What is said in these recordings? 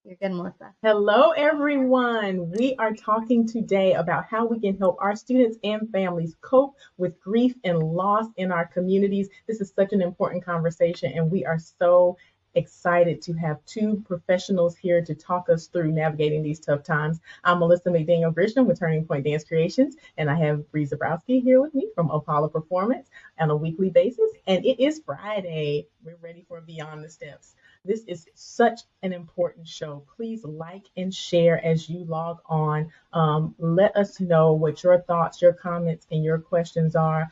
You're good, Melissa. Hello, everyone. We are talking today about how we can help our students and families cope with grief and loss in our communities. This is such an important conversation, and we are so excited to have two professionals here to talk us through navigating these tough times. I'm Melissa McDaniel Grisham with Turning Point Dance Creations, and I have Bree Zabrowski here with me from Apollo Performance on a weekly basis. And it is Friday. We're ready for Beyond the Steps. This is such an important show. Please like and share as you log on. Let us know what your thoughts, your comments, and your questions are.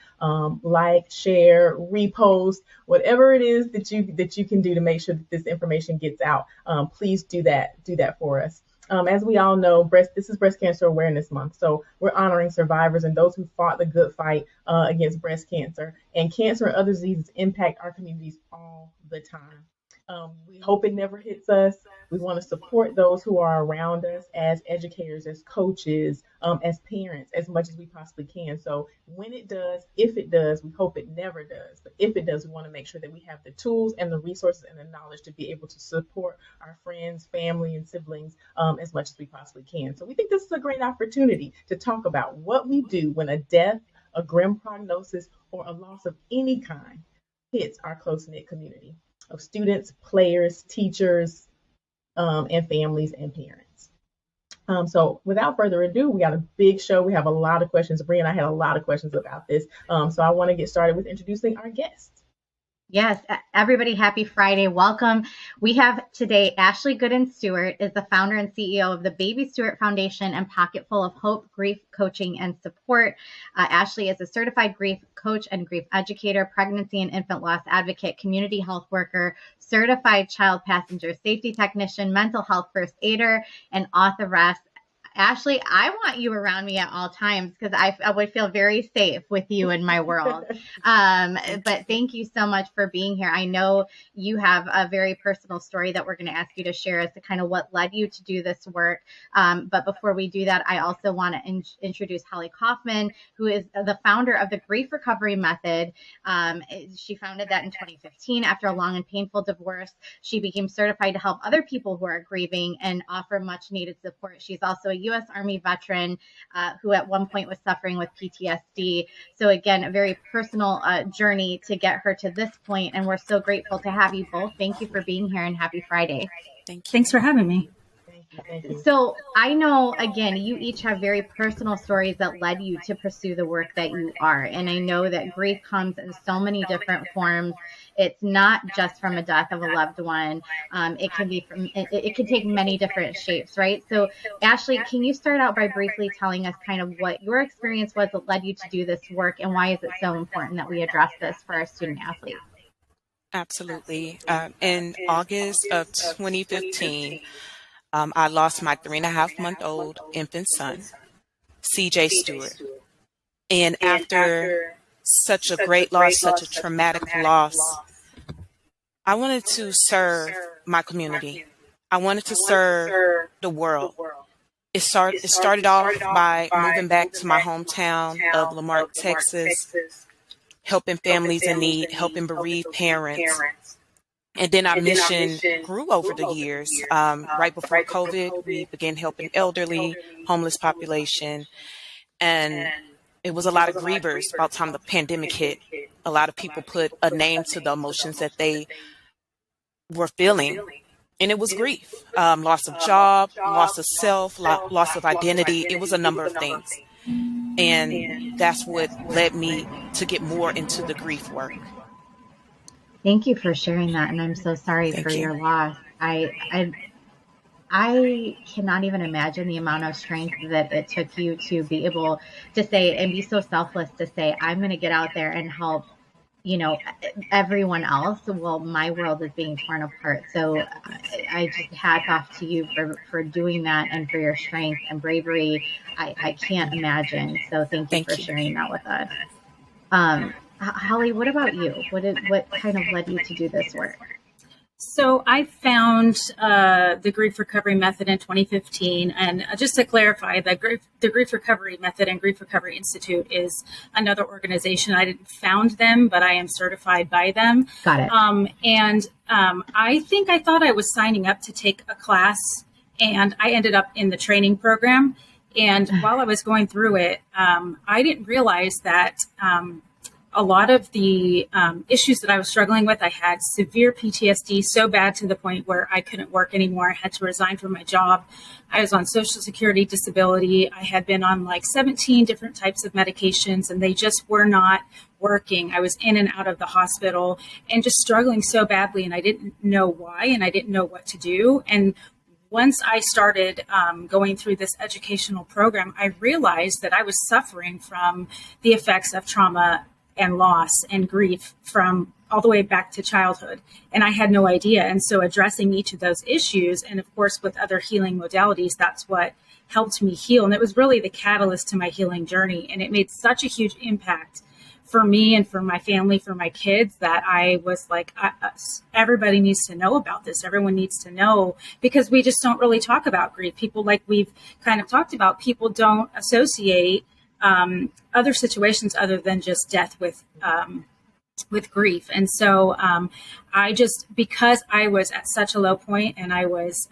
Like, share, repost, whatever it is that you can do to make sure that this information gets out. Please do that. Do that for us. As we all know, this is Breast Cancer Awareness Month, so we're honoring survivors and those who fought the good fight against breast cancer. And cancer and other diseases impact our communities all the time. We hope it never hits us. We want to support those who are around us as educators, as coaches, as parents, as much as we possibly can. So when it does, if it does, we hope it never does. But if it does, we want to make sure that we have the tools and the resources and the knowledge to be able to support our friends, family, and siblings as much as we possibly can. So we think this is a great opportunity to talk about what we do when a death, a grim prognosis, or a loss of any kind hits our close-knit community of students, players, teachers, and families and parents. So without further ado, we got a big show. We have a lot of questions. Bree and I had a lot of questions about this. So I want to get started with introducing our guests. Yes, everybody, happy Friday. Welcome. We have today Ashley Gooden-Stewart is the founder and CEO of the Baby Stewart Foundation and Pocketful of Hope Grief Coaching and Support. Ashley is a certified grief coach and grief educator, pregnancy and infant loss advocate, community health worker, certified child passenger safety technician, mental health first aider, and authoress. Ashley, I want you around me at all times because I would feel very safe with you in my world. But thank you so much for being here. I know you have a very personal story that we're going to ask you to share as to kind of what led you to do this work. But before we do that, I also want to introduce Holly Kaufman, who is the founder of the Grief Recovery Method. She founded that in 2015 after a long and painful divorce. She became certified to help other people who are grieving and offer much needed support. She's also a U.S. Army veteran who at one point was suffering with PTSD. So again, a very personal journey to get her to this point. And we're so grateful to have you both. Thank you for being here and happy Friday. Thank you. Thanks for having me. Thank you. So I know, again, you each have very personal stories that led you to pursue the work that you are. And I know that grief comes in so many different forms. It's not just from a death of a loved one. It can be from, it can take many different shapes, right? So Ashley, can you start out by briefly telling us kind of what your experience was that led you to do this work and why is it so important that we address this for our student athletes? Absolutely. In August of 2015, I lost my 3.5-month-old infant son, CJ Stewart. And after such a great loss, such a traumatic loss, I wanted to serve my community. I wanted to serve the world. It started off by moving back to my hometown of Lamarck, Texas, helping families in need, helping bereaved parents. And then our mission grew over the years. Right before COVID, we began helping elderly, homeless population. And it was a lot of grievers about the time the pandemic hit. A lot of people put a name to the emotions that they were feeling. And it was grief, loss of job, loss of self, loss of identity. It was a number of things. And that's what led me to get more into the grief work. Thank you for sharing that. And I'm so sorry for your loss. I cannot even imagine the amount of strength that it took you to be able to say and be so selfless to say, I'm going to get out there and help, everyone else. Well, my world is being torn apart. So I just hats off to you for doing that and for your strength and bravery. I can't imagine. So thank you for sharing that with us. Holly, what about you? What kind of led you to do this work? So I found the Grief Recovery Method in 2015, and just to clarify, the Grief Recovery Method and Grief Recovery Institute is another organization. I didn't found them, but I am certified by them. Got it. I think I thought I was signing up to take a class, and I ended up in the training program. And while I was going through it, I didn't realize that a lot of the issues that I was struggling with, I had severe PTSD, so bad to the point where I couldn't work anymore. I had to resign from my job. I was on Social Security disability. I had been on like 17 different types of medications, and they just were not working. I was in and out of the hospital and just struggling so badly, and I didn't know why, and I didn't know what to do. And once I started going through this educational program, I realized that I was suffering from the effects of trauma and loss and grief from all the way back to childhood. And I had no idea. And so addressing each of those issues, and of course, with other healing modalities, that's what helped me heal. And it was really the catalyst to my healing journey. And it made such a huge impact for me and for my family, for my kids, that I was like, everybody needs to know about this. Everyone needs to know, because we just don't really talk about grief. People, like we've kind of talked about, people don't associate other situations other than just death with grief. And so I just, because I was at such a low point and I was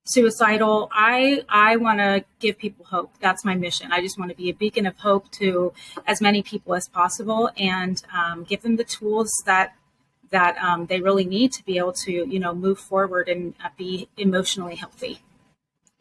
suicidal, I want to give people hope. That's my mission. I just want to be a beacon of hope to as many people as possible, and give them the tools that they really need to be able to, move forward and be emotionally healthy.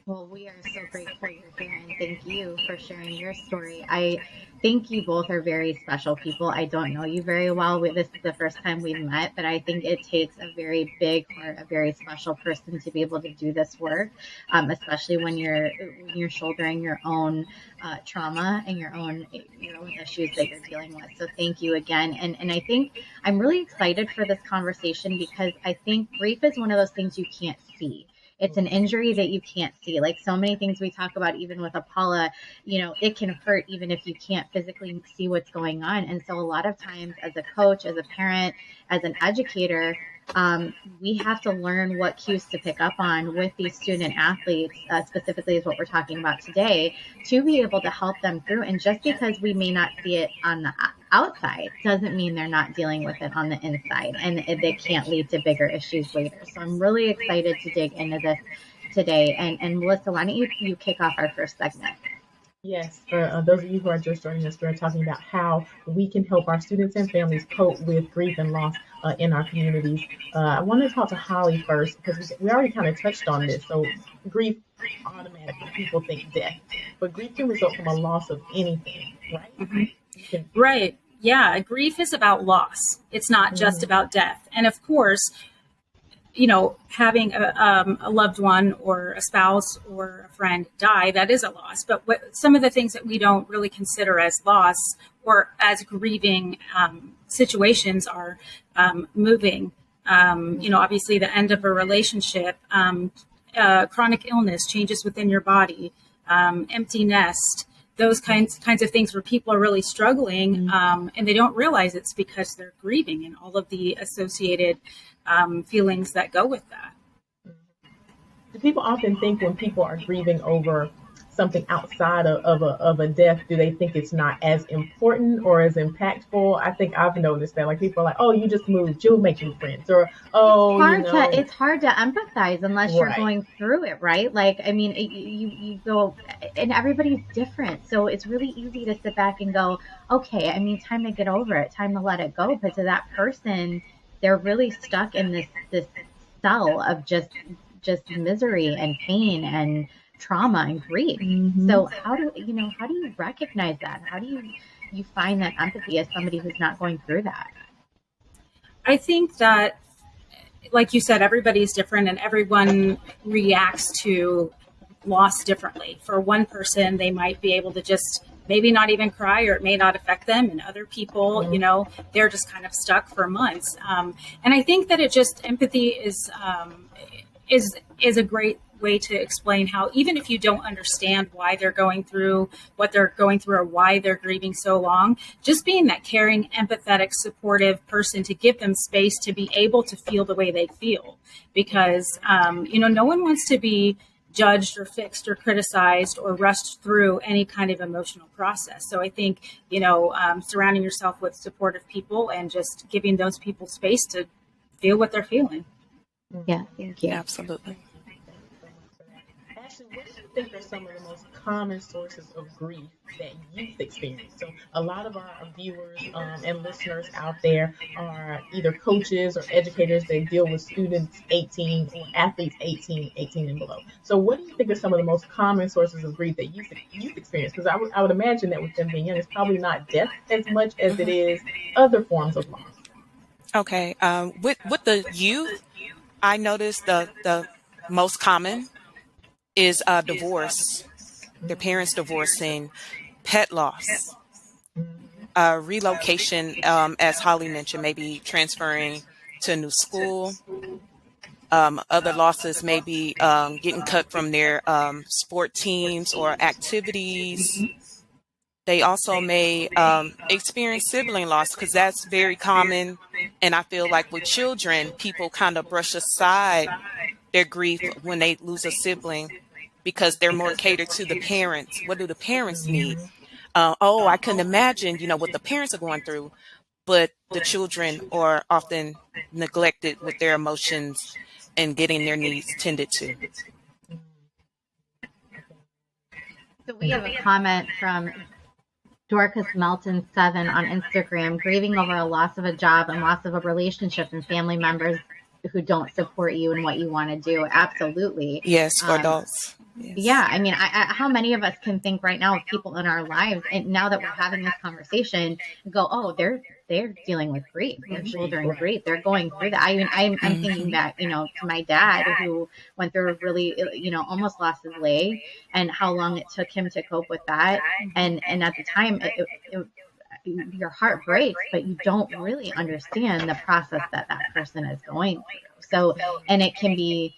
Well, we are so grateful you're here, and thank you for sharing your story. I think you both are very special people. I don't know you very well. This is the first time we've met, but I think it takes a very big heart, a very special person to be able to do this work, especially when you're shouldering your own trauma and your own issues that you're dealing with. So thank you again. And I think I'm really excited for this conversation, because I think grief is one of those things you can't see. It's an injury that you can't see. Like so many things we talk about, even with Apala, it can hurt even if you can't physically see what's going on. And so a lot of times as a coach, as a parent, as an educator, we have to learn what cues to pick up on with these student athletes, specifically is what we're talking about today, to be able to help them through. And just because we may not see it on the outside doesn't mean they're not dealing with it on the inside, and they can't lead to bigger issues later. So I'm really excited to dig into this today. And Melissa, why don't you kick off our first segment? Yes, for those of you who are just joining us, we're talking about how we can help our students and families cope with grief and loss in our communities. I want to talk to Holly first, because we already kind of touched on this. So grief, automatically people think death, but grief can result from a loss of anything, right? Mm-hmm. Right. Yeah. Grief is about loss. It's not just about death. And of course, having a loved one or a spouse or a friend die, that is a loss. But some of the things that we don't really consider as loss or as grieving situations are moving. Obviously the end of a relationship, chronic illness, changes within your body, empty nest, those kinds of things where people are really struggling, and they don't realize it's because they're grieving and all of the associated feelings that go with that. Do people often think when people are grieving over something outside of a death, do they think it's not as important or as impactful? I think I've noticed that, like, people are like, oh, you just moved, you'll make new friends, or it's hard to empathize unless you're going through it, right? Like, I mean, you go, and everybody's different, so it's really easy to sit back and go, okay, I mean, time to get over it, time to let it go. But to that person, they're really stuck in this cell of just misery and pain and trauma and grief. So how do you recognize that? How do you find that empathy as somebody who's not going through that? I think that, like you said, everybody's different and everyone reacts to loss differently. For one person, they might be able to just maybe not even cry, or it may not affect them. And other people, they're just kind of stuck for months. And I think that empathy is a great way to explain how, even if you don't understand why they're going through what they're going through or why they're grieving so long, just being that caring, empathetic, supportive person to give them space to be able to feel the way they feel. Because, no one wants to be judged or fixed or criticized or rushed through any kind of emotional process. So I think, surrounding yourself with supportive people and just giving those people space to feel what they're feeling. Yeah, thank you. Absolutely. Ashley, what do you think are some of the most common sources of grief that you've experienced? So a lot of our viewers and listeners out there are either coaches or educators that deal with students 18 or athletes 18 and below. So what do you think are some of the most common sources of grief that you've experienced? Because I would imagine that with them being young, it's probably not death as much as it is other forms of loss. Okay. With the youth, I noticed the most common is divorce, their parents divorcing, pet loss, relocation, as Holly mentioned, maybe transferring to a new school. Other losses may be getting cut from their sport teams or activities. They also may experience sibling loss, because that's very common. And I feel like with children, people kind of brush aside their grief when they lose a sibling because they're more catered to the parents. What do the parents need? I couldn't imagine, what the parents are going through. But the children are often neglected with their emotions and getting their needs tended to. So we have a comment from Dorcas Melton 7 on Instagram: grieving over a loss of a job and loss of a relationship and family members who don't support you in what you want to do. Absolutely. Yes, for adults. Yes. Yeah, I mean, how many of us can think right now of people in our lives, and now that we're having this conversation, go, oh, they're dealing with grief, they're shouldering grief, they're going through that. I mean, I'm thinking back, to my dad, who went through a really, almost lost his leg, and how long it took him to cope with that, and at the time, your heart breaks, but you don't really understand the process that person is going through. So, and it can be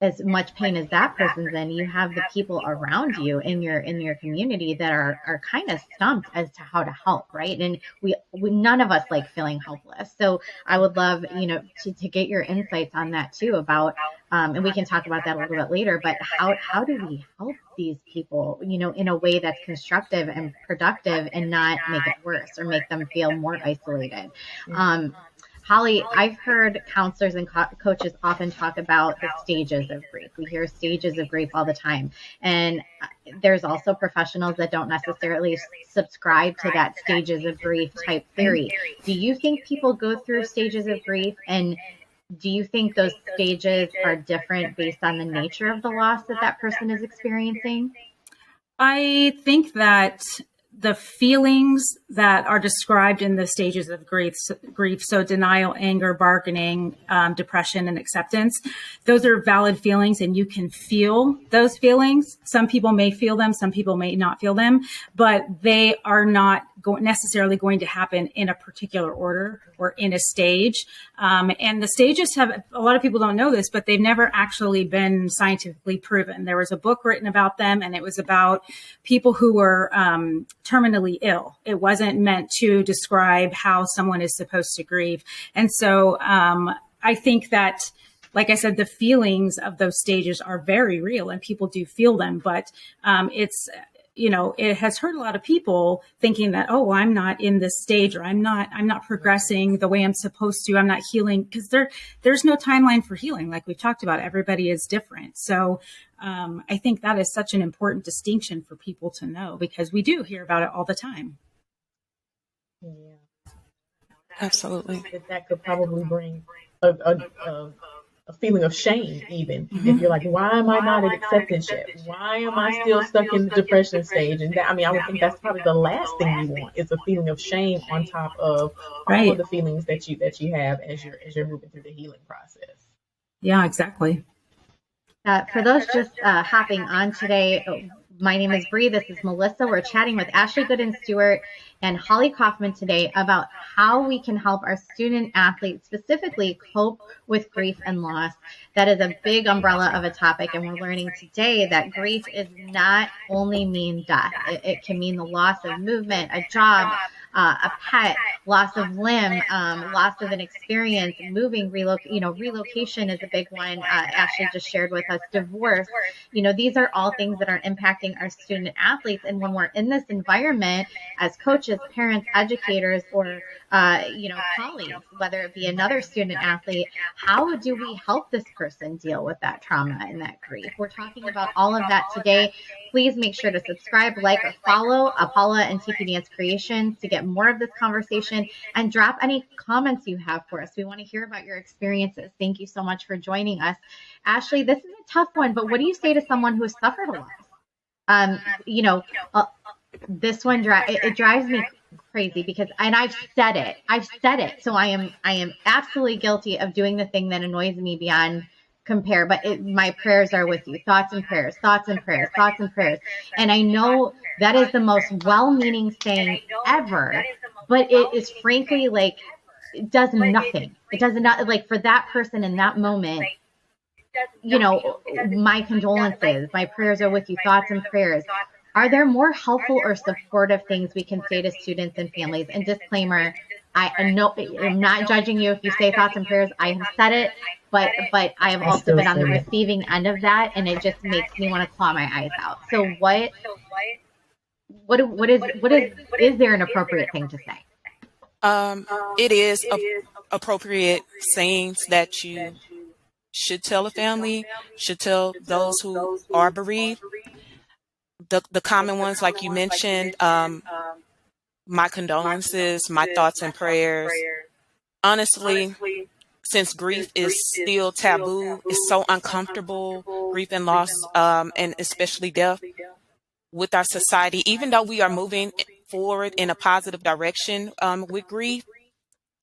as much pain as that person's in. You have the people around you in your community that are kind of stumped as to how to help, right? And we none of us like feeling helpless. So I would love, to get your insights on that too, about and we can talk about that a little bit later, but how do we help these people, in a way that's constructive and productive and not make it worse or make them feel more isolated? Holly, I've heard counselors and coaches often talk about the stages of grief. We hear stages of grief all the time. And there's also professionals that don't necessarily subscribe to that stages of grief type theory. Do you think people go through stages of grief? And do you think those stages are different based on the nature of the loss that person is experiencing? I think that the feelings that are described in the stages of grief, so denial, anger, bargaining, depression, and acceptance, those are valid feelings, and you can feel those feelings. Some people may feel them, some people may not feel them, but they are not necessarily going to happen in a particular order or in a stage. And the stages have, a lot of people don't know this, but they've never actually been scientifically proven. There was a book written about them, and it was about people who were terminally ill. It wasn't meant to describe how someone is supposed to grieve. And so I think that, like I said, the feelings of those stages are very real, and people do feel them, but it has hurt a lot of people thinking that, oh, I'm not in this stage, or I'm not progressing the way I'm supposed to. I'm not healing, because there's no timeline for healing. Like we've talked about, everybody is different. So I think that is such an important distinction for people to know, because we do hear about it all the time. Yeah, absolutely. That could probably bring a feeling of shame, even if you're like, why am I not at acceptance yet? Why am I still stuck in the depression stage? And I would think that's probably the last thing you want, is a feeling of shame on top of all of the feelings that you have as you're moving through the healing process. Yeah, exactly. For those just hopping on today, My name is Bree. This is Melissa. We're chatting with Ashley Gooden-Stewart and Holly Kaufman today about how we can help our student athletes specifically cope with grief and loss. That is a big umbrella of a topic, and we're learning today that grief is not only mean death. It can mean the loss of movement, a job, a pet, loss of limb, loss of an experience, moving, relocation is a big one. Ashley just shared with us, divorce. These are all things that are impacting our student athletes. And when we're in this environment as coaches, parents, educators, or, colleagues, whether it be another student athlete, how do we help this person deal with that trauma and that grief? We're talking about all of that today. Please make sure to subscribe, like, or follow Paula and TP Dance Creations to get more of this conversation, and drop any comments you have for us. We want to hear about your experiences. Thank you so much for joining us. Ashley, this is a tough one, but what do you say to someone who has suffered a loss? This one it drives me crazy because, and I've said it. So I am absolutely guilty of doing the thing that annoys me beyond compare, but my prayers are with you. Thoughts and prayers, thoughts and prayers, thoughts and prayers. And I know that is the most well-meaning saying ever, but it is frankly like, it does nothing. It does not, like, for that person in that moment, my condolences, my prayers are with you, thoughts and prayers. Are there more helpful or supportive things we can say to students and families? And disclaimer, I'm not judging you if you say thoughts and prayers. I have said it, but I have also been on the receiving end of that, and it just makes me want to claw my eyes out. So what is there an appropriate thing to say? It is appropriate sayings that you should tell a family, should tell those who are bereaved. The common ones, like you mentioned, my condolences, my thoughts and prayers. Honestly, since grief is still taboo, it's so uncomfortable, grief and loss, and especially death with our society, even though we are moving forward in a positive direction with grief.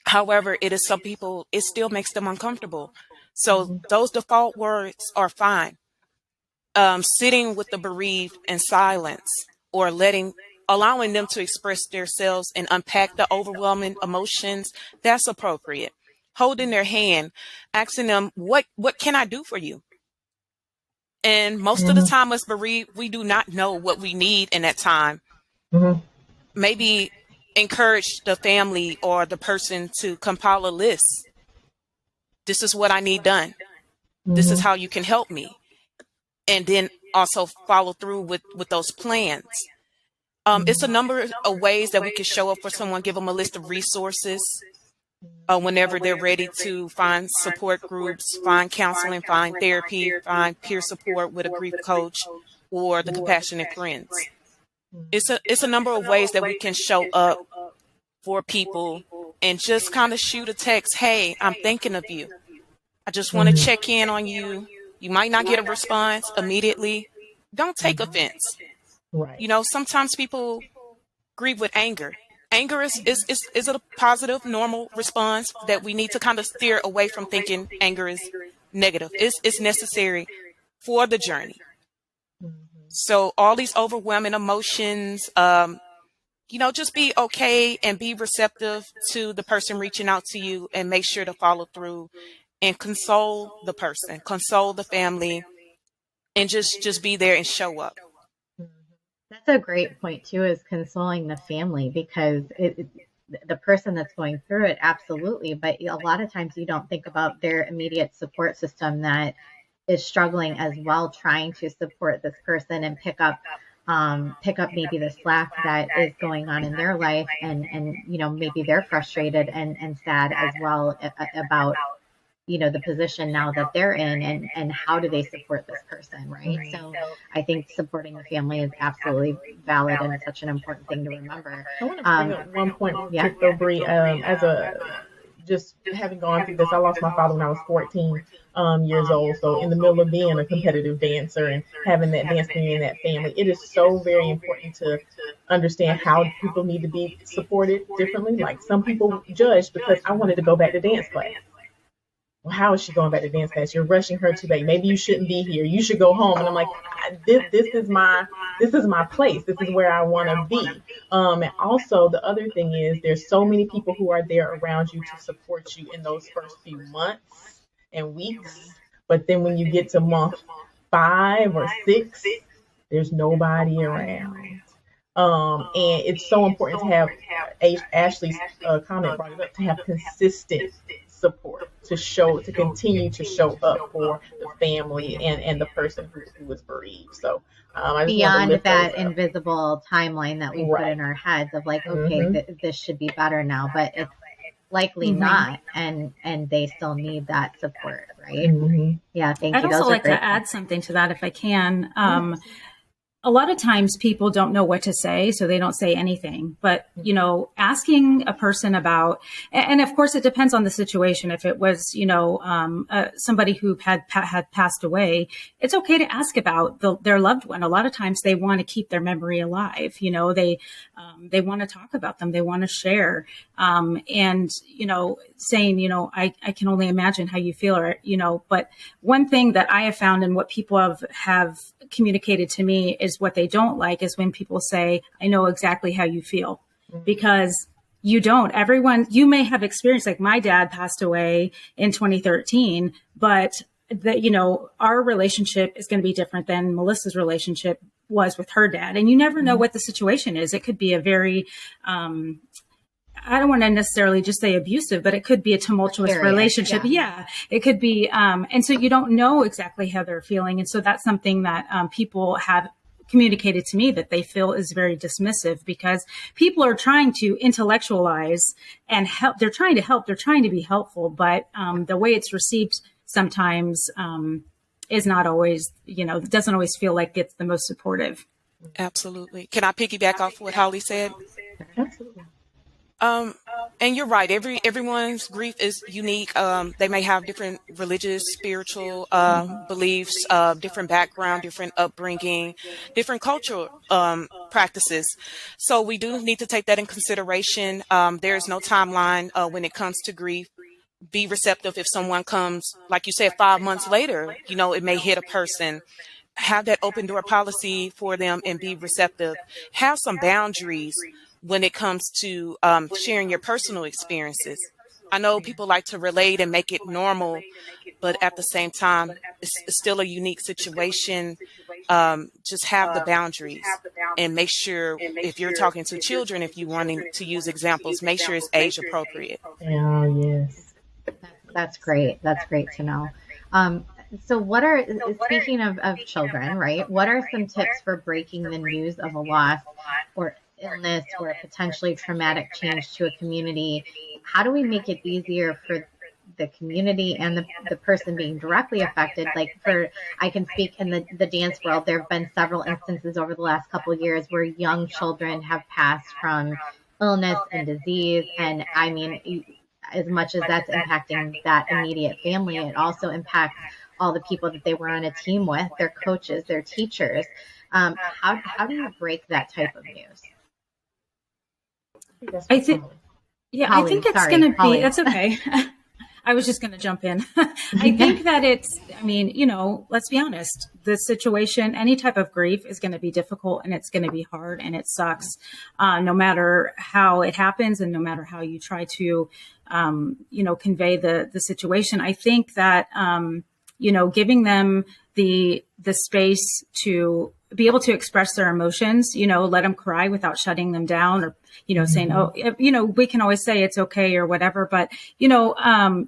However, it is some people, it still makes them uncomfortable. So those default words are fine. Sitting with the bereaved in silence, or allowing them to express themselves and unpack the overwhelming emotions, that's appropriate. Holding their hand, asking them, what can I do for you? And most of the time as bereaved, we do not know what we need in that time. Maybe encourage the family or the person to compile a list. This is what I need done. This is how you can help me. And then also follow through with those plans. It's a number of ways that we can show up for someone, give them a list of resources whenever they're ready to find support groups, find counseling, find therapy, find peer support with a grief coach or the compassionate friends. It's a number of ways that we can show up for people, and just kind of shoot a text. Hey, I'm thinking of you. I just want to check in on you. You might not get a response immediately. Don't take offense. Right. Sometimes people grieve with anger. Anger is a positive, normal response that we need to kind of steer away from thinking anger is negative. It's necessary for the journey. So all these overwhelming emotions, just be okay and be receptive to the person reaching out to you, and make sure to follow through and console the person, console the family, and just be there and show up. That's a great point too, is consoling the family, because the person that's going through it, absolutely. But a lot of times you don't think about their immediate support system that is struggling as well, trying to support this person and pick up maybe the slack that is going on in their life, and maybe they're frustrated and sad as well about the position now that they're in, and how do they support this person, right? So I think supporting the family is absolutely valid, and it's such an important thing to remember. I want to bring up one point, though, Bree, just having gone through this. I lost my father when I was 14 years old. So in the middle of being a competitive dancer and having that dance community in that family, it is so very important to understand how people need to be supported differently. Like, some people judge because I wanted to go back to dance class. well, how is she going back to dance class? You're rushing her too late. Maybe you shouldn't be here. You should go home. And I'm like, this is my place. This is where I want to be. And also the other thing is there's so many people who are there around you to support you in those first few months and weeks. But then when you get to month 5 or 6, there's nobody around. And it's so important to have Ashley's comment brought it up, to have consistent support, to continue to show up for the family and the person who was bereaved. So I just Beyond lift that those up. invisible timeline that we put in our heads of like, okay, this should be better now, but it's likely not, and they still need that support, right? Yeah, thank you. I'd also like to add something to that if I can. A lot of times people don't know what to say, so they don't say anything. But, asking a person about, and of course it depends on the situation. If it was, somebody who had passed away, it's okay to ask about their loved one. A lot of times they want to keep their memory alive. They want to talk about them. They want to share. And, saying, I can only imagine how you feel, or, but one thing that I have found and what people have communicated to me is what they don't like is when people say, I know exactly how you feel, because you don't. You may have experienced, like my dad passed away in 2013, but our relationship is going to be different than Melissa's relationship was with her dad. And you never know what the situation is. It could be a very, I don't want to necessarily just say abusive, but it could be a tumultuous relationship. Yeah, it could be. And so you don't know exactly how they're feeling. And so that's something that people have communicated to me that they feel is very dismissive, because people are trying to intellectualize and help. They're trying to help. They're trying to be helpful. But the way it's received sometimes is not always, doesn't always feel like it's the most supportive. Absolutely. Can I piggyback off what Holly said? Absolutely. And you're right. Everyone's grief is unique. They may have different religious, spiritual, beliefs, different background, different upbringing, different cultural, practices. So we do need to take that in consideration. There is no timeline, when it comes to grief. Be receptive if someone comes, like you said, 5 months later, it may hit a person. Have that open door policy for them and be receptive. Have some boundaries when it comes to sharing your personal experiences. I know people like to relate and make it normal, but at the same time, it's still a unique situation. Just have the boundaries and make sure, if you're talking to children, if you're wanting to use examples, make sure it's age appropriate. Oh, yes. That's great. That's great to know. So speaking of children, right? What are some tips for breaking the news of a loss or illness or potentially traumatic change to a community? How do we make it easier for the community and the person being directly affected? I can speak in the dance world. There have been several instances over the last couple of years where young children have passed from illness and disease. And I mean, as much as that's impacting that immediate family, it also impacts all the people that they were on a team with, their coaches, their teachers. How do you break that type of news? I think it's going to be, that's okay. I was just going to jump in. I think that let's be honest, the situation, any type of grief is going to be difficult and it's going to be hard and it sucks, no matter how it happens and no matter how you try to, convey the situation. I think that, giving them the space to be able to express their emotions, let them cry without shutting them down or, saying, we can always say it's okay or whatever, but,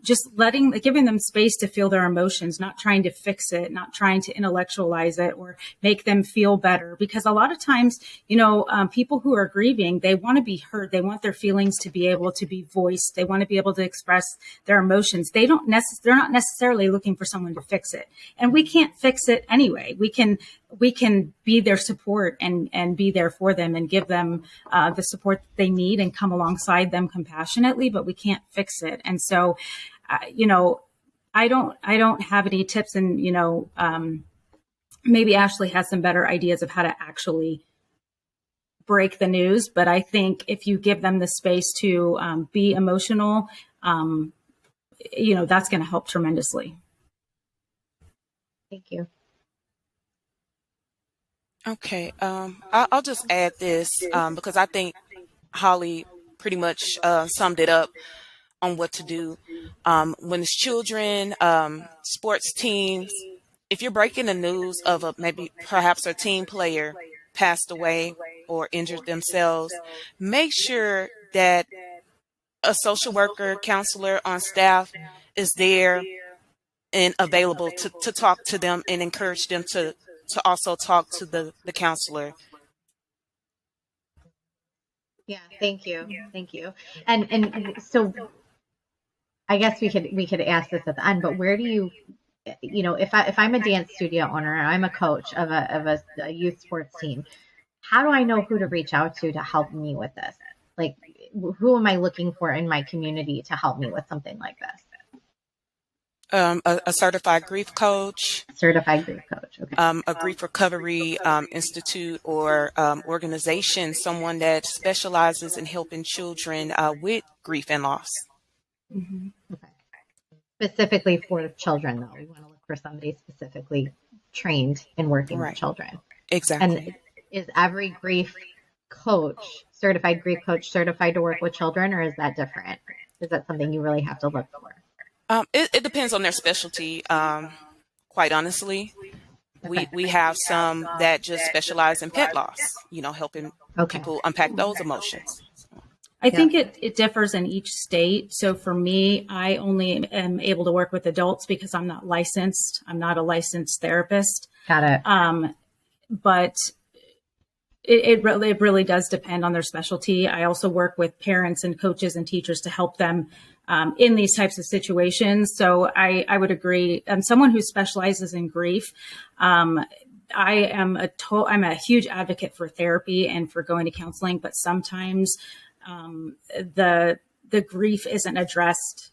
just giving them space to feel their emotions, not trying to fix it, not trying to intellectualize it or make them feel better. Because a lot of times, people who are grieving, they want to be heard. They want their feelings to be able to be voiced. They want to be able to express their emotions. They're not necessarily looking for someone to fix it. And we can't fix it anyway. We can be their support and be there for them and give them the support they need and come alongside them compassionately, but we can't fix it. And so, I don't have any tips, and, maybe Ashley has some better ideas of how to actually break the news. But I think if you give them the space to be emotional, that's going to help tremendously. Thank you. Okay. I'll just add this because I think Holly pretty much summed it up on what to do. When it's children, sports teams, if you're breaking the news of perhaps a team player passed away or injured themselves, make sure that a social worker, counselor on staff is there and available to talk to them and encourage them to also talk to the counselor. Yeah, thank you. Thank you. And so I guess we could ask this at the end, but where do you if I'm a dance studio owner, I'm a coach of a youth sports team, how do I know who to reach out to help me with this? Like, who am I looking for in my community to help me with something like this? A certified grief coach. Certified grief coach. Okay. A grief recovery institute or organization, someone that specializes in helping children with grief and loss. Mm-hmm. Okay. Specifically for children, though, we want to look for somebody specifically trained in working with children. Exactly. And is every grief coach, certified grief coach, certified to work with children, or is that different? Is that something you really have to look for? It depends on their specialty. Quite honestly, we have some that just specialize in pet loss, helping people unpack those emotions. I think it differs in each state. So for me, I only am able to work with adults because I'm not licensed. I'm not a licensed therapist. Got it. But it really does depend on their specialty. I also work with parents and coaches and teachers to help them in these types of situations. So I would agree. Someone who specializes in grief, I'm a huge advocate for therapy and for going to counseling, but sometimes the grief isn't addressed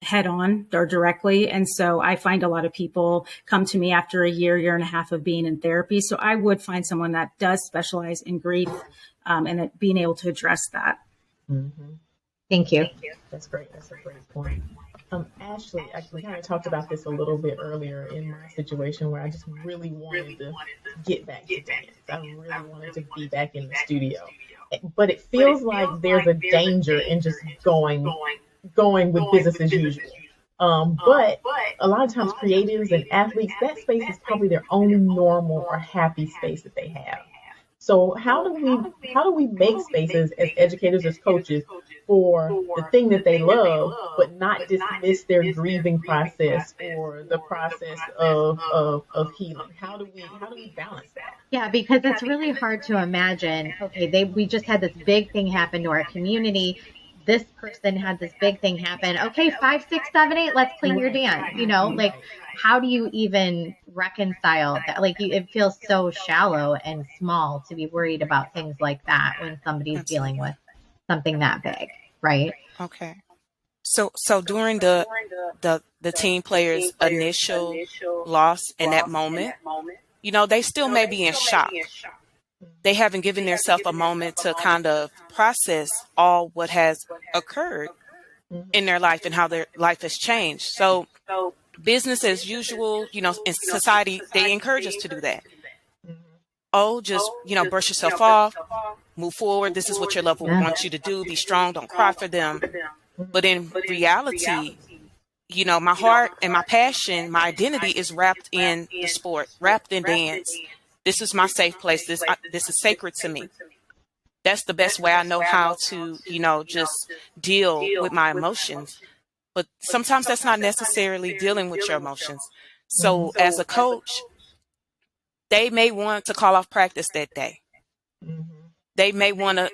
head on or directly. And so I find a lot of people come to me after a year and a half of being in therapy. So I would find someone that does specialize in grief and being able to address that. Mm-hmm. Thank you. That's great. That's a great point. Ashley, we kind of talked about this a little bit earlier in my situation where I just really wanted to get back to dance. I really wanted to be back in the studio. But it feels like there's a danger in just going with business as usual. But a lot of times creatives and athletes, that space is probably their only normal or happy space that they have. So how do we make spaces as educators, as coaches, for the thing that they love, but not dismiss their grieving process or the process of healing? How do we balance that? Yeah, because it's really hard to imagine, okay, we just had this big thing happen to our community. This person had this big thing happen. Okay, 5, 6, 7, 8, let's clean your dance. Like, how do you even reconcile that? Like, it feels so shallow and small to be worried about things like that when somebody's dealing with something that big, right? Okay. So during the team player's initial loss in that moment, they still may be in shock. They haven't given themselves a moment to kind of process all what has occurred in their life and how their life has changed. So business as usual, in society, they encourage us to do that. Oh, just, brush yourself off, move forward. This is what your loved one wants you to do. Be strong. Don't cry for them. But in reality, my heart and my passion, my identity is wrapped in the sport, wrapped in dance. This is my safe place. This is sacred to me. That's the best way I know how to, just deal with my emotions. But sometimes that's not necessarily dealing with your emotions. So as a coach, they may want to call off practice that day. They may want to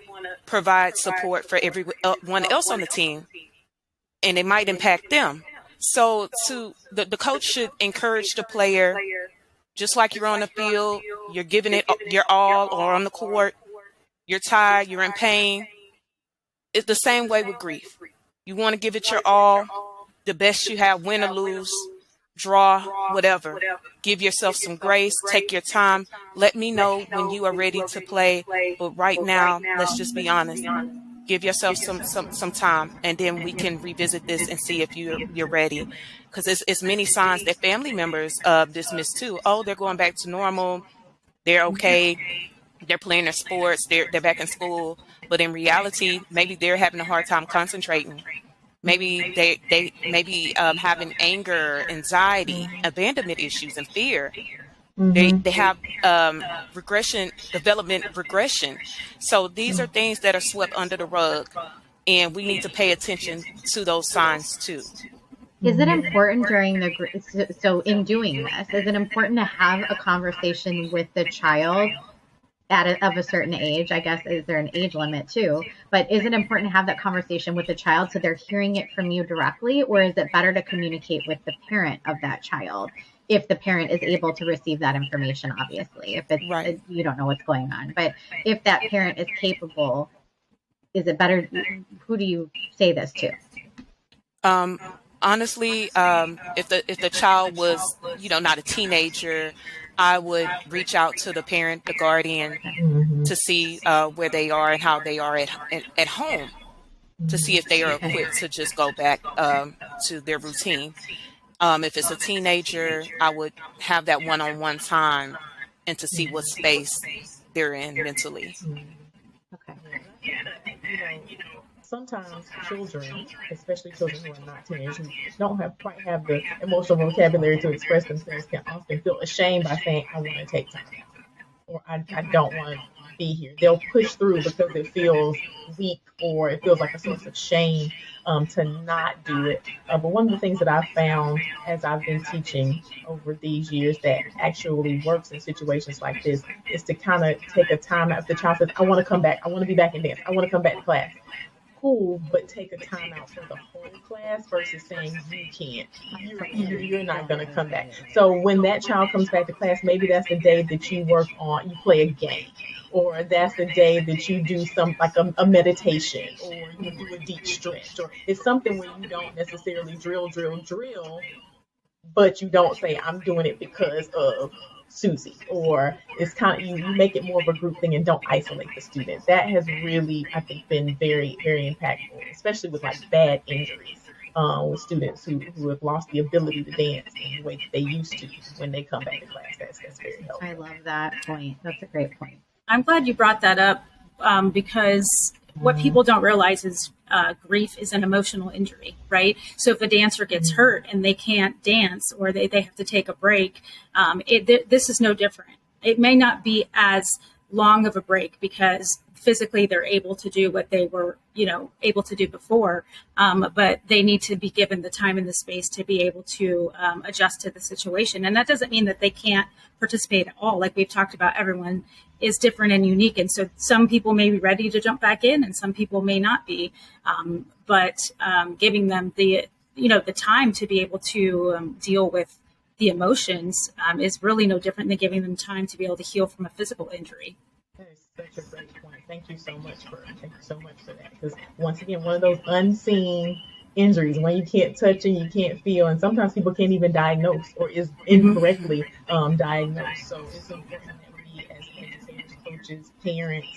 provide support for everyone else on the team, and it might impact them. So the coach should encourage the player, just like you're on the field, you're giving it your all, or on the court, you're tired, you're in pain. It's the same way with grief. You want to give it your all, the best you have, win or lose, draw, whatever. Give yourself some grace, take your time. Let me know when you are ready to play. But right now, let's just be honest. Give yourself some time, and then we can revisit this and see if you're ready. Because it's many signs that family members dismiss too. Oh, they're going back to normal. They're okay. They're playing their sports. They're back in school. But in reality, maybe they're having a hard time concentrating. Maybe they maybe having anger, anxiety, abandonment issues, and fear. They have development regression. So these are things that are swept under the rug, and we need to pay attention to those signs too. Is it important during so in doing this, is it important to have a conversation with the child of a certain age? I guess, is there an age limit too? But is it important to have that conversation with the child so they're hearing it from you directly, or is it better to communicate with the parent of that child? If the parent is able to receive that information, obviously, if it's Right. you don't know what's going on, but if that parent is capable, is it better? Who do you say this to? Honestly, if the child was, not a teenager, I would reach out to the parent, the guardian, to see where they are and how they are at home, to see if they are equipped to just go back to their routine. If it's a teenager, I would have that one-on-one time and to see what space they're in mentally. Okay. Sometimes children, especially children who are not teenagers, who don't quite have the emotional vocabulary to express themselves, can often feel ashamed by saying, I want to take time out, or I don't want to be here. They'll push through because it feels weak, or it feels like a source of shame to not do it. But one of the things that I've found as I've been teaching over these years that actually works in situations like this is to kind of take a time out. If the child says, I want to come back, I want to be back in dance, I want to come back to class. Cool, but take a time out for the whole class versus saying you can't. You're not going to come back. So when that child comes back to class, maybe that's the day that you work on, you play a game, or that's the day that you do some like a meditation, or you do a deep stretch, or it's something where you don't necessarily drill, but you don't say I'm doing it because of Susie, or it's kind of you make it more of a group thing and don't isolate the student. That has really, I think, been very, very impactful, especially with like bad injuries, with students who have lost the ability to dance in the way that they used to when they come back to class. That's very helpful. I love that point. That's a great point. I'm glad you brought that up because what people don't realize is grief is an emotional injury, right? So if a dancer gets hurt and they can't dance, or they have to take a break, this is no different. It may not be as long of a break because physically they're able to do what they were, able to do before, but they need to be given the time and the space to be able to adjust to the situation. And that doesn't mean that they can't participate at all. Like we've talked about, everyone is different and unique. And so some people may be ready to jump back in and some people may not be, but giving them the time to be able to deal with the emotions is really no different than giving them time to be able to heal from a physical injury. That is such a great point. Thank you so much for that. Because once again, one of those unseen injuries when you can't touch and you can't feel, and sometimes people can't even diagnose or is incorrectly diagnosed. So it's important that we, as educators, coaches, parents,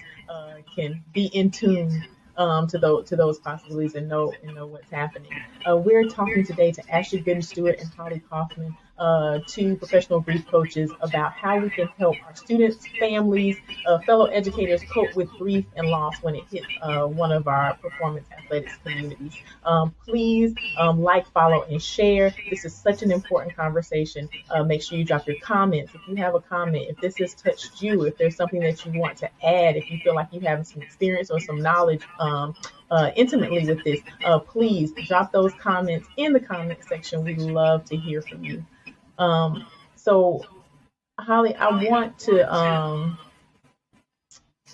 can be in tune to those possibilities and know what's happening. We're talking today to Ashley Gooden-Stewart and Holly Kaufman, two professional grief coaches, about how we can help our students, families, fellow educators cope with grief and loss when it hits one of our performance athletics communities. Please like, follow, and share. This is such an important conversation. Make sure you drop your comments. If you have a comment, if this has touched you, if there's something that you want to add, if you feel like you have some experience or some knowledge intimately with this, please drop those comments in the comment section. We love to hear from you. So, Holly, I want to,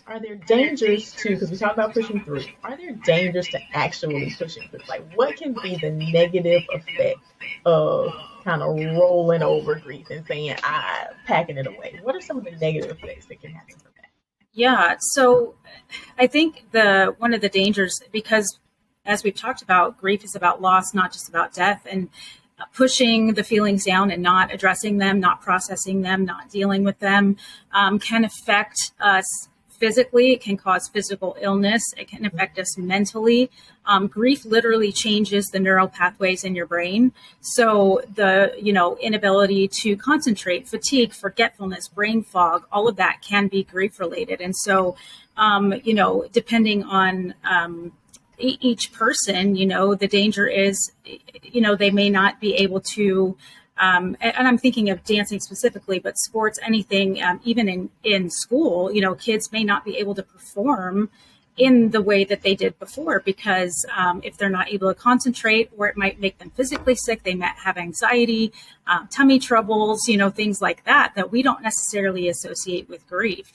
are there dangers to, because we talked about pushing through, are there dangers to actually pushing through? Like, what can be the negative effect of kind of rolling over grief and saying, packing it away? What are some of the negative effects that can happen from that? Yeah, so I think one of the dangers, because as we've talked about, grief is about loss, not just about death, and pushing the feelings down and not addressing them, not processing them, not dealing with them, can affect us physically, it can cause physical illness, it can affect us mentally. Grief literally changes the neural pathways in your brain. So the, inability to concentrate, fatigue, forgetfulness, brain fog, all of that can be grief related. And so, depending on each person, the danger is, they may not be able to, and I'm thinking of dancing specifically, but sports, anything, even in school, kids may not be able to perform in the way that they did before because if they're not able to concentrate, or it might make them physically sick, they might have anxiety, tummy troubles, things like that we don't necessarily associate with grief.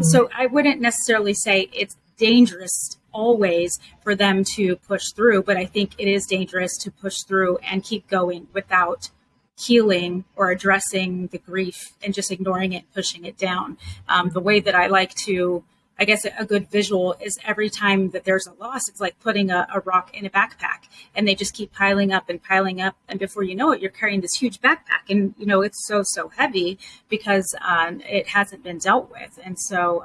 So I wouldn't necessarily say it's dangerous always for them to push through, but I think it is dangerous to push through and keep going without healing or addressing the grief and just ignoring it, pushing it down. The way that I like to, I guess a good visual is every time that there's a loss, it's like putting a rock in a backpack and they just keep piling up. And before you know it, you're carrying this huge backpack and, it's so heavy because it hasn't been dealt with. And so,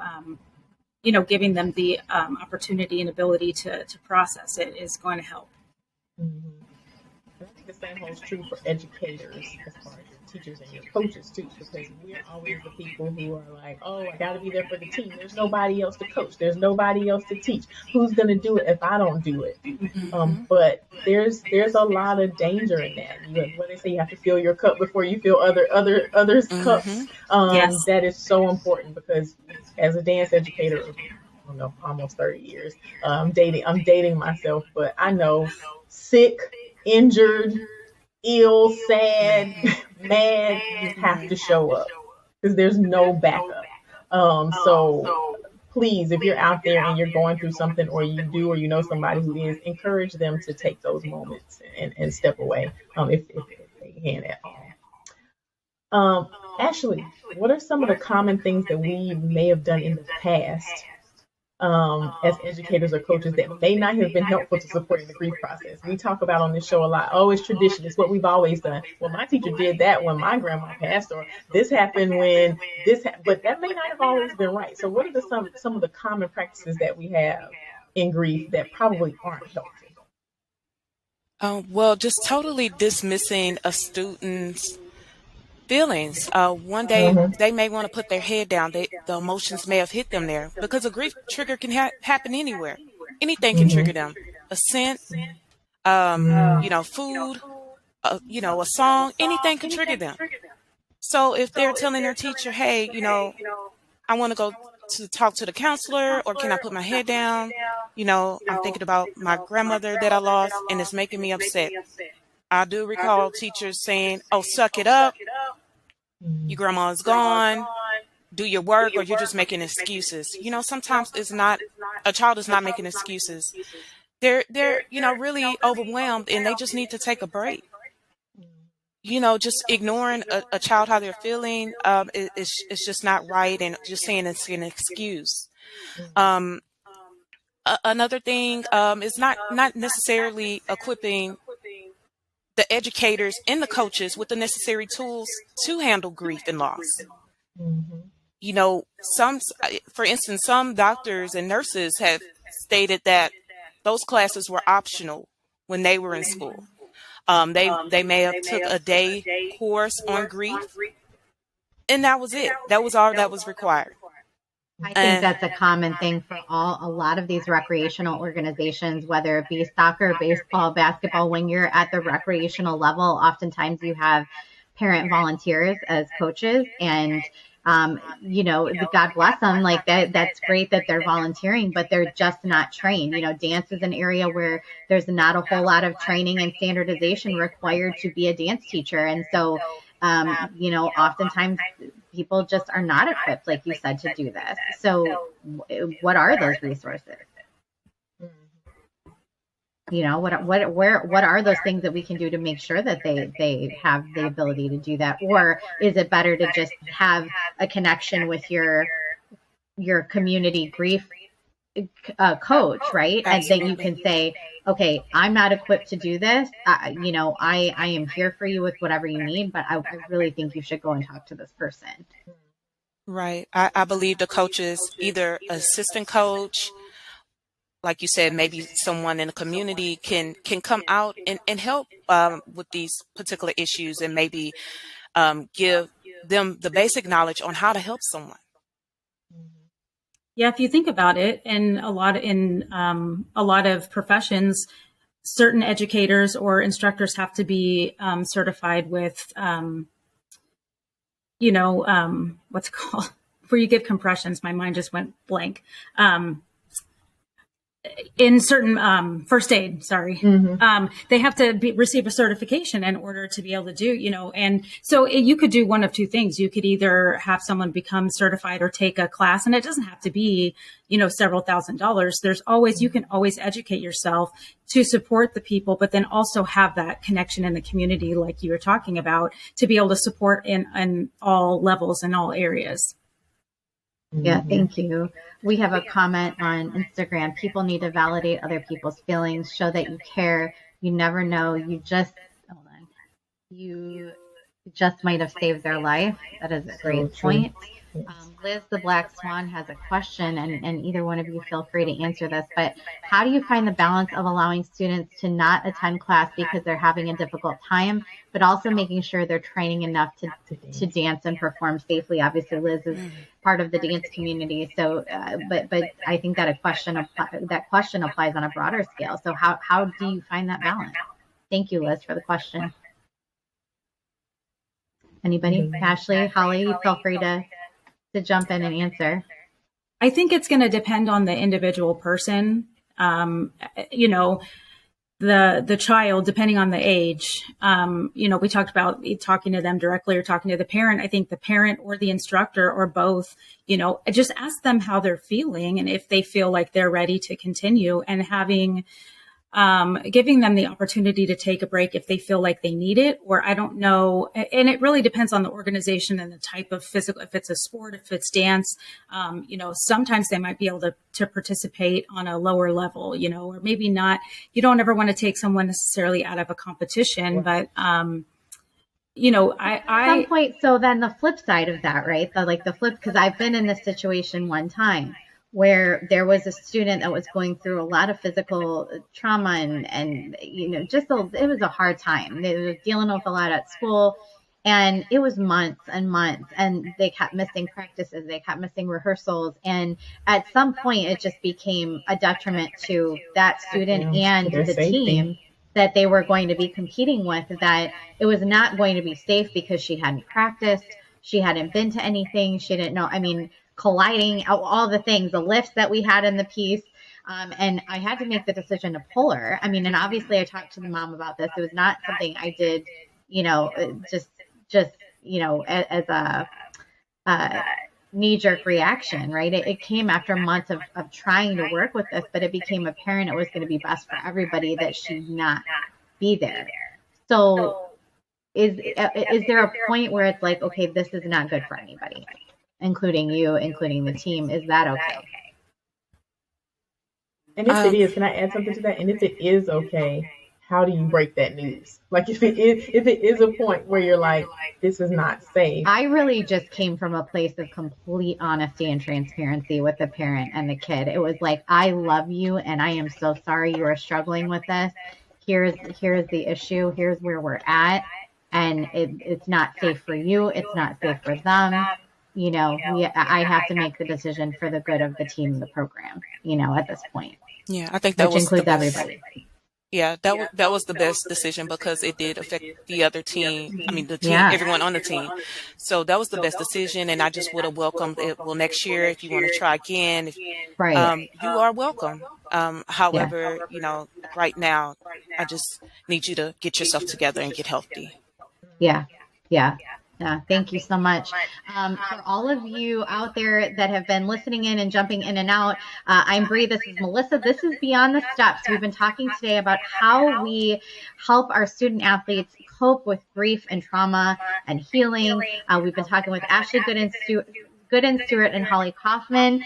giving them the opportunity and ability to process it is going to help. Mm-hmm. I think the same holds true for educators as far as your teachers and your coaches too, because we're always the people who are like, oh, I got to be there for the team. There's nobody else to coach. There's nobody else to teach. Who's going to do it if I don't do it? But there's a lot of danger in that. What they say, you have to fill your cup before you fill others' cups. Yes. That is so important because as a dance educator, I don't know, almost 30 years, I'm dating myself, but I know sick, injured, ill, sad, mad, you have to show up because there's no backup. So please, if you're out there and you're going through something or you know somebody who is, encourage them to take those moments and step away if they can at all. Ashley, what are some of the common things that we may have done in the past as educators or coaches that may not have been helpful to supporting the grief process? We talk about on this show a lot, oh, it's tradition, it's what we've always done. Well, my teacher did that when my grandma passed, or this happened when but that may not have always been right. So what are some of the common practices that we have in grief that probably aren't helpful? Well, just totally dismissing a student's feelings. One day they may want to put their head down. The emotions may have hit them there because a grief trigger can happen anywhere. Anything can trigger them. A scent, food, a song, anything can trigger them. So if they're telling their teacher, hey, I want to go to talk to the counselor, or can I put my head down? I'm thinking about my grandmother that I lost and it's making me upset. I do recall teachers saying, oh, suck it up. Your grandma's gone. Do your work, or you're just making excuses. Sometimes a child is not making excuses. They're really overwhelmed and they just need to take a break. Just ignoring a child, how they're feeling, it's just not right. And just saying it's an excuse. Another thing is not necessarily equipping the educators and the coaches with the necessary tools to handle grief and loss. For instance, some doctors and nurses have stated that those classes were optional when they were in school. They may have took a day course on grief, and that was it. That was all that was required. I think that's a common thing for a lot of these recreational organizations, whether it be soccer, baseball, basketball. When you're at the recreational level, oftentimes you have parent volunteers as coaches, and God bless them. Like that's great that they're volunteering, but they're just not trained. Dance is an area where there's not a whole lot of training and standardization required to be a dance teacher, and so oftentimes people just are not equipped, like you said, to do this. So what are those resources? What are those things that we can do to make sure that they have the ability to do that? Or is it better to just have a connection with your community grief coach, right? And then you can say, okay, I'm not equipped to do this. I am here for you with whatever you need, but I really think you should go and talk to this person. Right. I believe the coaches, either assistant coach, like you said, maybe someone in the community can come out and help with these particular issues, and maybe give them the basic knowledge on how to help someone. Yeah, if you think about it, in a lot of professions, certain educators or instructors have to be certified with, what's it called? Where you give compressions. My mind just went blank. In certain first aid, sorry, they have to receive a certification in order to be able to do, and so you could do one of two things. You could either have someone become certified or take a class, and it doesn't have to be, several $1,000s. You can always educate yourself to support the people, but then also have that connection in the community, like you were talking about, to be able to support in all levels and all areas. Yeah, thank you. We have a comment on Instagram. People need to validate other people's feelings, show that you care. You never know. You just might have saved their life. That is a great point. Liz, the Black Swan, has a question, and either one of you feel free to answer this, but how do you find the balance of allowing students to not attend class because they're having a difficult time, but also making sure they're training enough to dance and perform safely? Obviously, Liz is part of the dance community, so but I think that question applies on a broader scale. So how do you find that balance? Thank you, Liz, for the question. Anybody? Ashley, Holly, you feel free to jump in and answer. I think it's going to depend on the individual person. The child, depending on the age, we talked about talking to them directly or talking to the parent. I think the parent or the instructor or both, just ask them how they're feeling and if they feel like they're ready to continue, and giving them the opportunity to take a break if they feel like they need it, or I don't know. And it really depends on the organization and the type of physical, if it's a sport, if it's dance, sometimes they might be able to participate on a lower level, or maybe not. You don't ever want to take someone necessarily out of a competition, but, at some point, so then the flip side of that, right? Because I've been in this situation one time where there was a student that was going through a lot of physical trauma and it was a hard time. They were dealing with a lot at school, and it was months and months, and they kept missing practices. They kept missing rehearsals. And at some point, it just became a detriment to that student and the team that they were going to be competing with, that it was not going to be safe because she hadn't practiced. She hadn't been to anything. She didn't know. Colliding, all the things, the lifts that we had in the piece. And I had to make the decision to pull her. And obviously I talked to the mom about this. It was not something I did, as a knee-jerk reaction, right? It came after months of trying to work with this, but it became apparent it was going to be best for everybody that she not be there. So is there a point where it's like, okay, this is not good for anybody, including you, including the team? Is that okay? And if it is, can I add something to that? And if it is okay, how do you break that news? Like if it is a point where you're like, this is not safe. I really just came from a place of complete honesty and transparency with the parent and the kid. It was like, I love you and I am so sorry you are struggling with this. Here's the issue. Here's where we're at. And it's not safe for you. It's not safe for them. I have to make the decision for the good of the team and the program, at this point. Yeah, I think that which includes everybody. Yeah, that was the best decision because it did affect the other team. The team, everyone on the team. So that was the best decision, and I just would have welcomed it. Well, next year, if you want to try again, you are welcome. However, right now, I just need you to get yourself together and get healthy. Yeah. Thank you so much. For all of you out there that have been listening in and jumping in and out, I'm Bree. This is Melissa. This is Beyond the Steps. We've been talking today about how we help our student athletes cope with grief and trauma and healing. We've been talking with Ashley Gooden-Stewart and Holly Kaufman.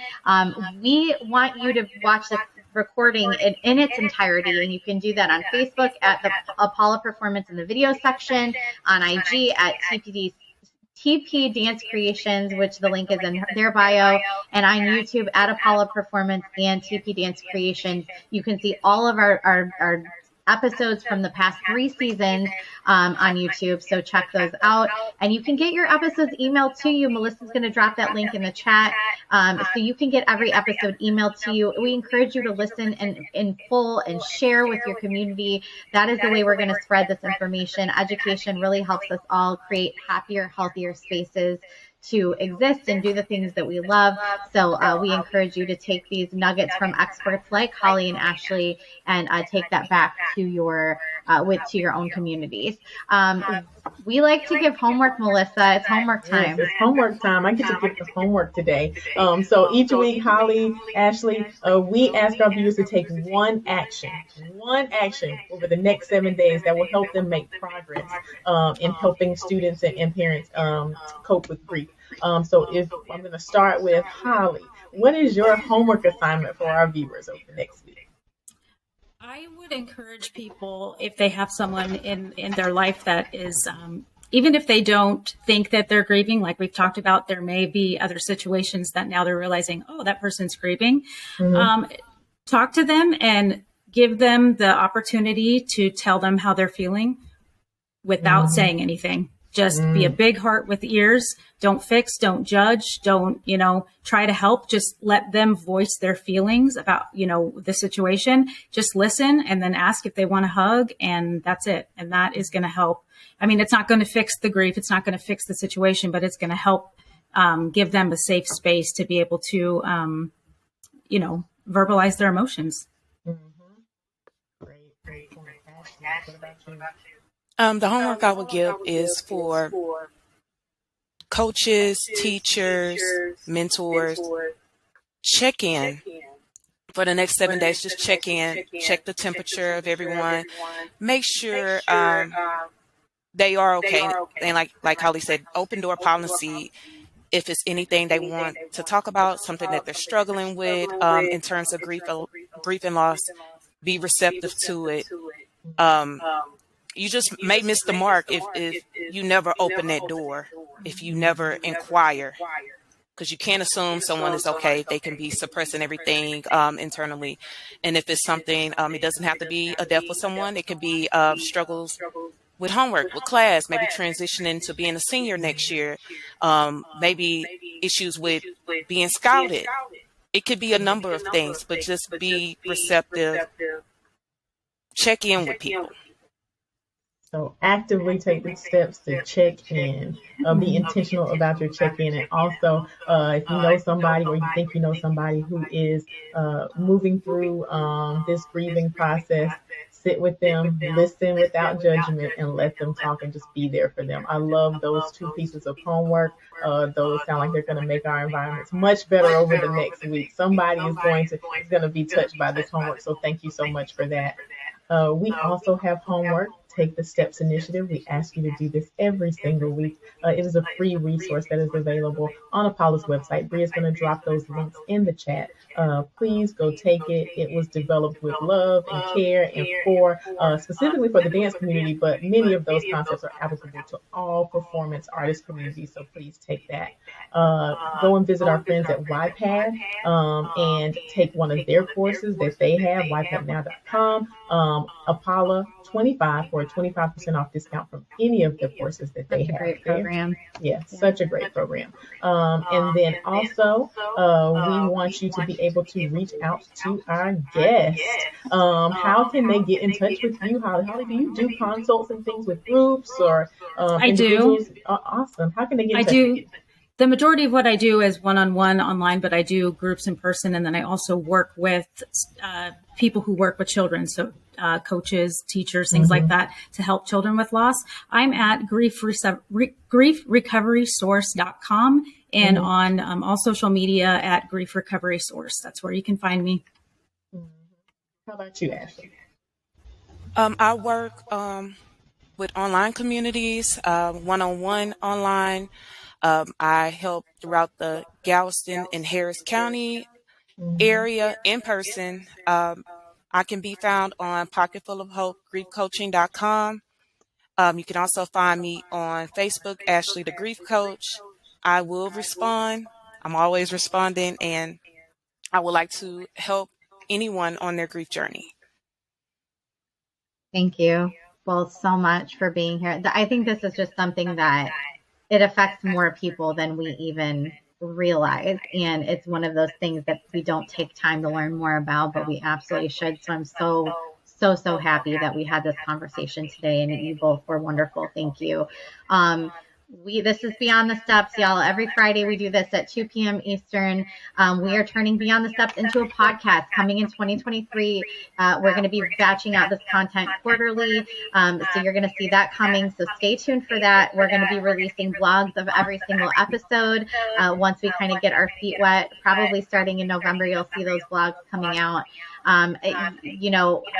We want you to watch this recording in its entirety, and you can do that on Facebook at the Apollo Performance in the video section, on IG at TP Dance Creations, which the link is in their bio, and on YouTube at Apollo Performance and TP Dance Creations. You can see all of our episodes from the past 3 seasons on YouTube. So check those out. And you can get your episodes emailed to you. Melissa's going to drop that link in the chat. So you can get every episode emailed to you. We encourage you to listen in full and share with your community. That is the way we're going to spread this information. Education really helps us all create happier, healthier spaces to exist and do the things that we love. So we encourage you to take these nuggets from experts like Holly and Ashley and take that back to your to your own communities. We like to give homework, Melissa. It's homework time. Yes, it's homework time. I get to give the homework today. So each week, Holly, Ashley, we ask our viewers to take one action over the next 7 days that will help them make progress in helping students and parents cope with grief. So if I'm going to start with Holly, what is your homework assignment for our viewers over the next week? I would encourage people, if they have someone in their life that is, even if they don't think that they're grieving, like we've talked about, there may be other situations that now they're realizing, oh, that person's grieving. Talk to them and give them the opportunity to tell them how they're feeling without saying anything. Just be a big heart with ears. Don't fix, don't judge, don't, try to help. Just let them voice their feelings about, the situation. Just listen and then ask if they want a hug, and that's it. And that is going to help. I mean, it's not going to fix the grief. It's not going to fix the situation, but it's going to help give them a safe space to be able to, verbalize their emotions. Great. What about you? The homework I would give is for coaches, teachers, mentors. Check in for the next 7 days. Just check in, check the temperature of everyone, make sure they are okay. And like Holly said, open door policy. If it's anything they want to talk about, something that they're struggling with in terms of grief and loss, be receptive to it. You just may miss the mark if you never open that door, if you never inquire, because you can't assume someone is okay. They can be suppressing everything internally. And if it's something, it doesn't have to be a death with someone. It could be struggles with homework, with class, maybe transitioning to being a senior next year, maybe issues with being scouted. It could be a number of things, but just be receptive. Check in with people. So actively take the steps to check in, be intentional about your check-in. And also, if you know somebody or you think you know somebody who is moving through this grieving process, sit with them, listen without judgment, and let them talk and just be there for them. I love those 2 pieces of homework. Those sound like they're going to make our environments much better over the next week. Somebody is going to be touched by this homework. So thank you so much for that. We also have homework. Take the Steps Initiative. We ask you to do this every single week. It is a free resource that is available on Apollo's website. Bria is going to drop those links in the chat. Please go take it. It was developed with love and care and specifically for the dance community, but many of those concepts are applicable to all performance artist communities, so please take that. Go and visit our friends at YPAD and take one of their courses that they have, ypadnow.com. Apollo 25 for a 25% off discount from any of the courses that they have. Great program. Yeah, such a great program. And then also, we want you to be able to reach out to our guests. How can they get in touch with you, Holly? Holly, do you do consults and things with groups or individuals? I do. Awesome. How can they get in touch with you? The majority of what I do is one-on-one online, but I do groups in person. And then I also work with people who work with children. So coaches, teachers, things like that to help children with loss. I'm at griefrecoverysource.com and on all social media at Grief Recovery Source. That's where you can find me. How about you, Ashley? I work with online communities, one-on-one online. I help throughout the Galveston and Harris County area in person. I can be found on Pocketful of Hope, griefcoaching.com. You can also find me on Facebook, Ashley the Grief Coach. I will respond. I'm always responding, and I would like to help anyone on their grief journey. Thank you both so much for being here. I think this is just something that it affects more people than we even realize. And it's one of those things that we don't take time to learn more about, but we absolutely should. So I'm so happy that we had this conversation today, and you both were wonderful. Thank you. This is Beyond the Steps, y'all. Every Friday we do this at 2 p.m. Eastern. We are turning Beyond the Steps into a podcast coming in 2023. We're going to be batching out this content quarterly. So you're going to see that coming. So stay tuned for that. We're going to be releasing blogs of every single episode once we kind of get our feet wet. Probably starting in November, you'll see those blogs coming out. I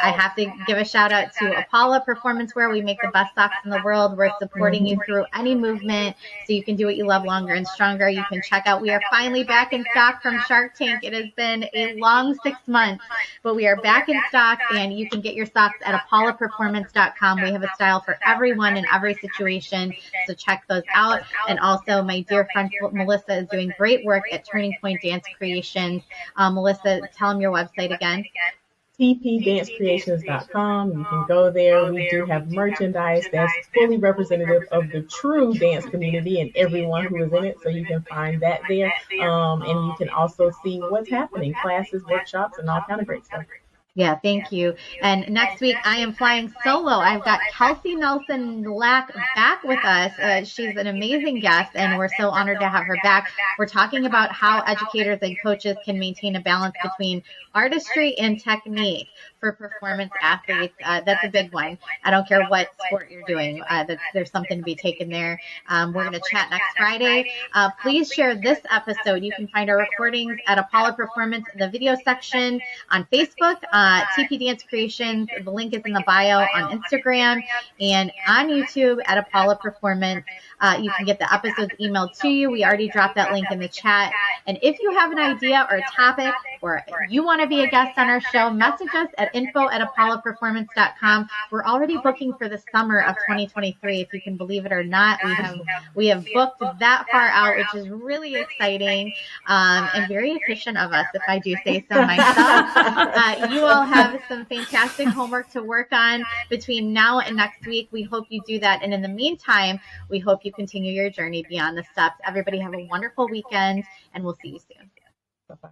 have to give a shout out to Apollo Performance Wear. We make the best socks in the world. We're supporting you through any movement so you can do what you love longer and stronger. You can check out, we are finally back in stock from Shark Tank. It has been a long 6 months, but we are back in stock, and you can get your socks at apolloperformance.com. We have a style for everyone in every situation, so check those out. And also my dear friend Melissa is doing great work at Turning Point Dance Creations. Melissa, tell them your website again. tpdancecreations.com. You can go there. We do have merchandise that's fully representative of the true dance community and everyone who is in it. So you can find that there. And you can also see what's happening, classes, workshops, and all kind of great stuff. Yeah, thank you. And next week, I am flying solo. I've got Kelsey Nelson-Lack back with us. She's an amazing guest, and we're so honored to have her back. We're talking about how educators and coaches can maintain a balance between artistry and technique for performance athletes. That's a big one. I don't care what sport you're doing. There's something to be taken there. We're going to chat next Friday. Please share this episode. You can find our recordings at Apollo Performance in the video section on Facebook. TP Dance Creations, the link is in the bio on Instagram, and on YouTube at Apollo Performance. You can get the episodes emailed to you. We already dropped that link in the chat. And if you have an idea or a topic, or you want to be a guest on our show, message us at info@apolloperformance.com. We're already booking for the summer of 2023. If you can believe it or not, we have booked that far out, which is really exciting and very efficient of us, if I do say so myself. You all have some fantastic homework to work on between now and next week. We hope you do that. And in the meantime, we hope you continue your journey beyond the steps. Everybody have a wonderful weekend, and we'll see you soon. Bye-bye.